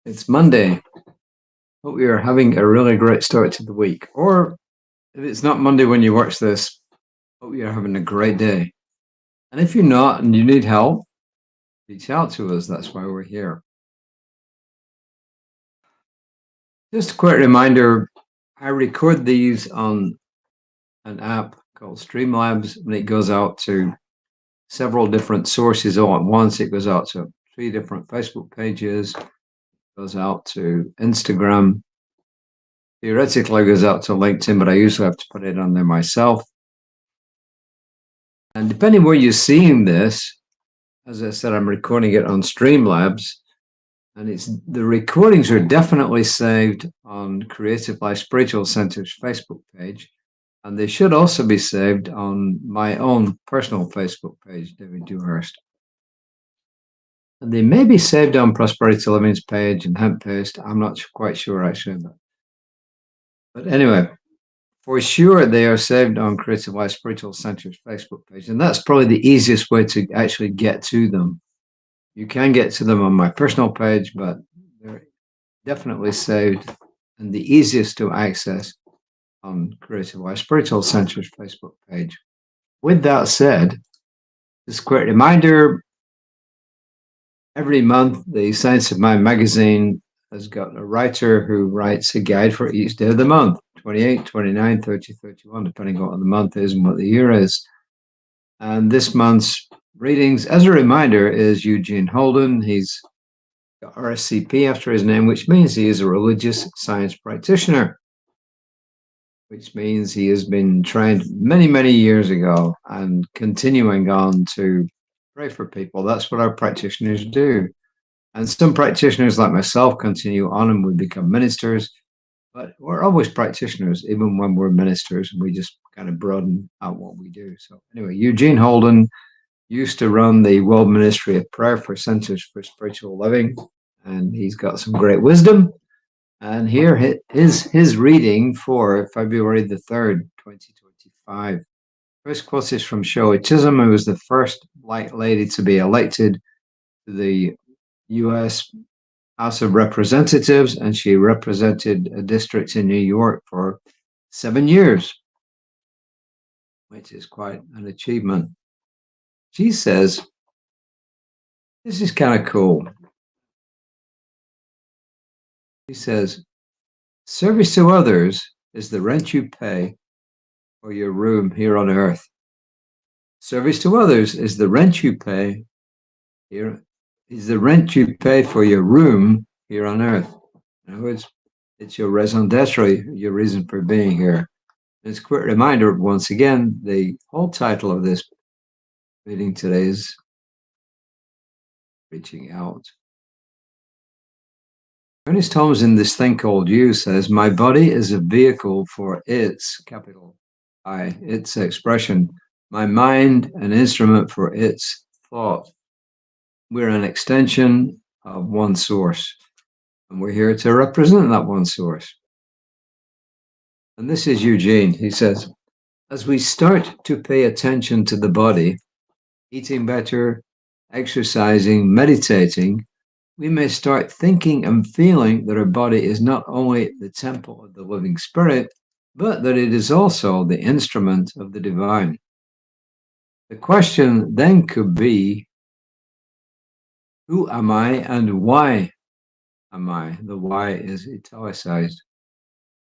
It's Monday. Hope you're having a really great start to the week. Or if it's not Monday when you watch this, hope you're having a great day. And if you're not and you need help, reach out to us. That's why we're here. Just a quick reminder, I record these on an app called Streamlabs, and it goes out to several different sources all at once. It goes out to 3 different Facebook pages, goes out to Instagram. Theoretically, it goes out to LinkedIn, but I usually have to put it on there myself. And depending where you're seeing this, as I said, I'm recording it on Streamlabs, and the recordings are definitely saved on Creative Life Spiritual Center's Facebook page, and they should also be saved on my own personal Facebook page, David Dewhurst. And they may be saved on Prosperity Living's page and Hemp Paste. I'm not quite sure actually, but anyway. For sure, they are saved on Creative Life Spiritual Center's Facebook page, and that's probably the easiest way to actually get to them. You can get to them on my personal page, but they're definitely saved and the easiest to access on Creative Life Spiritual Center's Facebook page. With that said, just a quick reminder, every month, the Science of Mind magazine has got a writer who writes a guide for each day of the month, 28, 29, 30, 31, depending on what the month is and what the year is. And this month's readings, as a reminder, is Eugene Holden. He's got RScP after his name, which means he is a religious science practitioner, which means he has been trained many, many years ago and continuing on to pray for people. That's what our practitioners do. And some practitioners like myself continue on and we become ministers, but we're always practitioners, even when we're ministers, and we just kind of broaden out what we do. So anyway, Eugene Holden used to run the World Ministry of Prayer for Centers for Spiritual Living, and he's got some great wisdom. And here is his reading for February the 3rd, 2025. First quote is from Shirley Chisholm, who was the first Black lady to be elected to the U.S. House of Representatives, and she represented a district in New York for 7 years, which is quite an achievement. She says, this is kind of cool. She says, service to others is the rent you pay for your room here on earth. Service to others is the rent you pay here. Is the rent you pay for your room here on earth. In other words, it's your raison d'etre, your reason for being here. And it's a quick reminder, once again, the whole title of this reading today is Reaching Out. Ernest Holmes in This Thing Called You says, my body is a vehicle for its, capital I, its expression, my mind an instrument for its thought. We're an extension of one source, and we're here to represent that one source. And this is Eugene. He says, as we start to pay attention to the body, eating better, exercising, meditating, we may start thinking and feeling that our body is not only the temple of the living spirit, but that it is also the instrument of the divine. The question then could be, who am I and why am I? The why is italicized.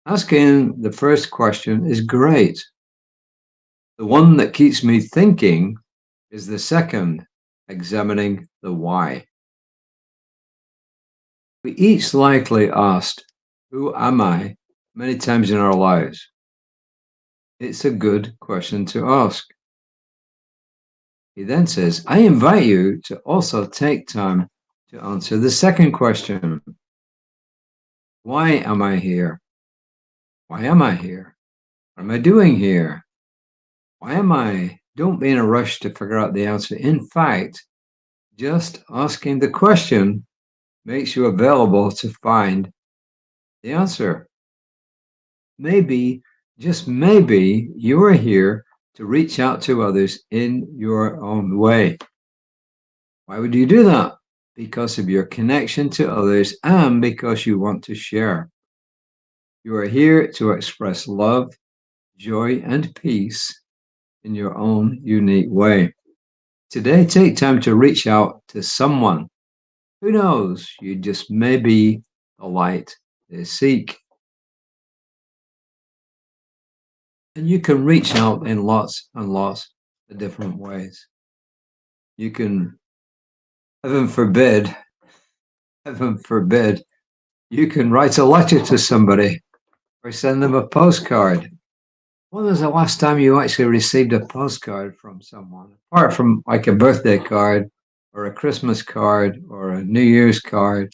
Asking the first question is great. The one that keeps me thinking is the second, examining the why. We each likely asked, who am I, many times in our lives. It's a good question to ask. He then says, I invite you to also take time to answer the second question. Why am I here? Why am I here? What am I doing here? Why am I? Don't be in a rush to figure out the answer. In fact, just asking the question makes you available to find the answer. Maybe, just maybe, you are here to reach out to others in your own way. Why would you do that? because of your connection to others and because you want to share. You are here to express love, joy, and peace in your own unique way. Today, take time to reach out to someone. Who knows? You just may be the light they seek. And you can reach out in lots and lots of different ways. You can, heaven forbid, heaven forbid, you can write a letter to somebody or send them a postcard. When was the last time you actually received a postcard from someone? Apart from like a birthday card or a Christmas card or a New Year's card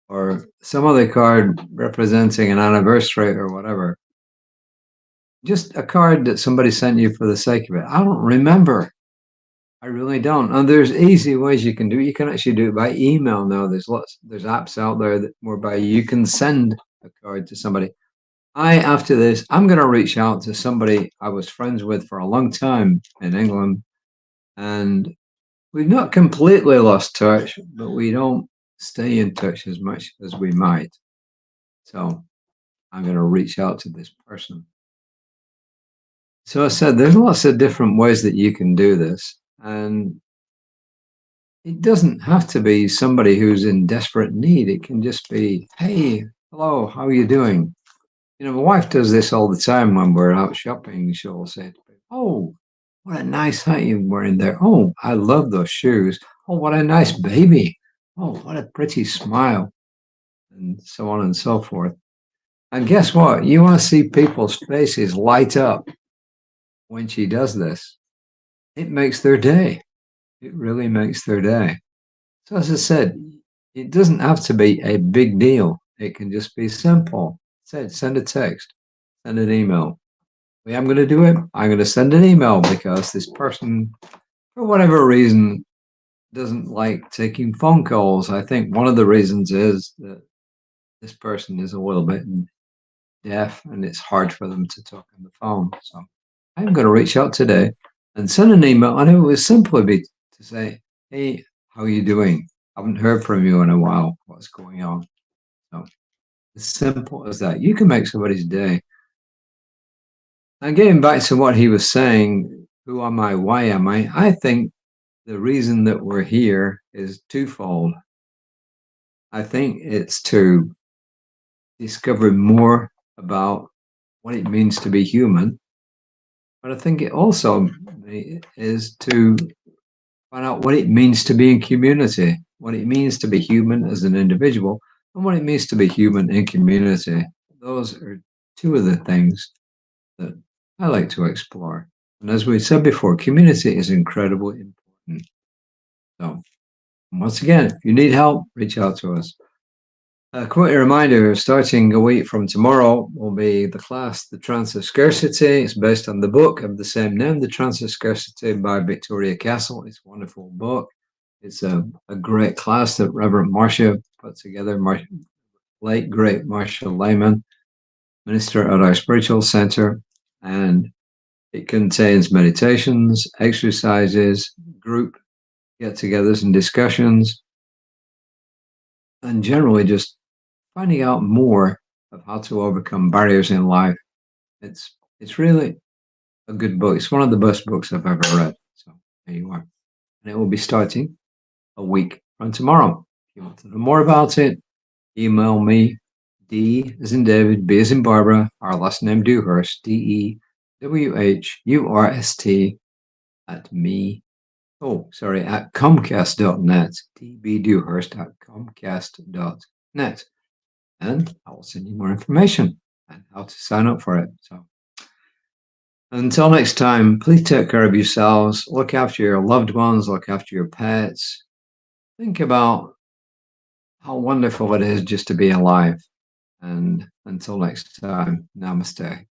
or some other card representing an anniversary or whatever. Just a card that somebody sent you for the sake of it. I don't remember. I really don't. And there's easy ways you can do it. You can actually do it by email now. There's apps out there that whereby you can send a card to somebody. After this, I'm going to reach out to somebody I was friends with for a long time in England. And we've not completely lost touch, but we don't stay in touch as much as we might. So I'm going to reach out to this person. So I said, there's lots of different ways that you can do this. And it doesn't have to be somebody who's in desperate need. It can just be, hey, hello, how are you doing? You know, my wife does this all the time when we're out shopping. She'll say, to me, oh, what a nice hat you're wearing there. Oh, I love those shoes. Oh, what a nice baby. Oh, what a pretty smile. And so on and so forth. And guess what? You want to see people's faces light up when she does this. It makes their day. It really makes their day. So as I said, it doesn't have to be a big deal. It can just be simple. Send a text, send an email. The way I'm going to do it, I'm going to send an email because this person, for whatever reason, doesn't like taking phone calls. I think one of the reasons is that this person is a little bit deaf and it's hard for them to talk on the phone. So I'm going to reach out today and send an email. And it would simply be to say, hey, how are you doing? I haven't heard from you in a while. What's going on? So as simple as that. You can make somebody's day. And getting back to what he was saying, who am I? Why am I? I think the reason that we're here is twofold. I think it's to discover more about what it means to be human. But I think it also is to find out what it means to be in community, what it means to be human as an individual, and what it means to be human in community. Those are two of the things that I like to explore. And as we said before, community is incredibly important. So, once again, if you need help, reach out to us. A quick reminder, starting a week from tomorrow will be the class, The Trance of Scarcity. It's based on the book of the same name, The Trance of Scarcity by Victoria Castle. It's a wonderful book. It's a great class that Reverend Marcia put together, late great Marcia Lehman, minister at our spiritual center. And it contains meditations, exercises, group get-togethers and discussions, and generally just finding out more of how to overcome barriers in life. It's really a good book. It's one of the best books I've ever read. So there you are. And it will be starting a week from tomorrow. If you want to know more about it, email me, D as in David, B as in Barbara, our last name Dewhurst, DEWHURST at Comcast.net, dbdewhurst at Comcast.net. And I will send you more information and how to sign up for it. So until next time, please take care of yourselves, look after your loved ones, look after your pets. Think about how wonderful it is just to be alive. And until next time, namaste.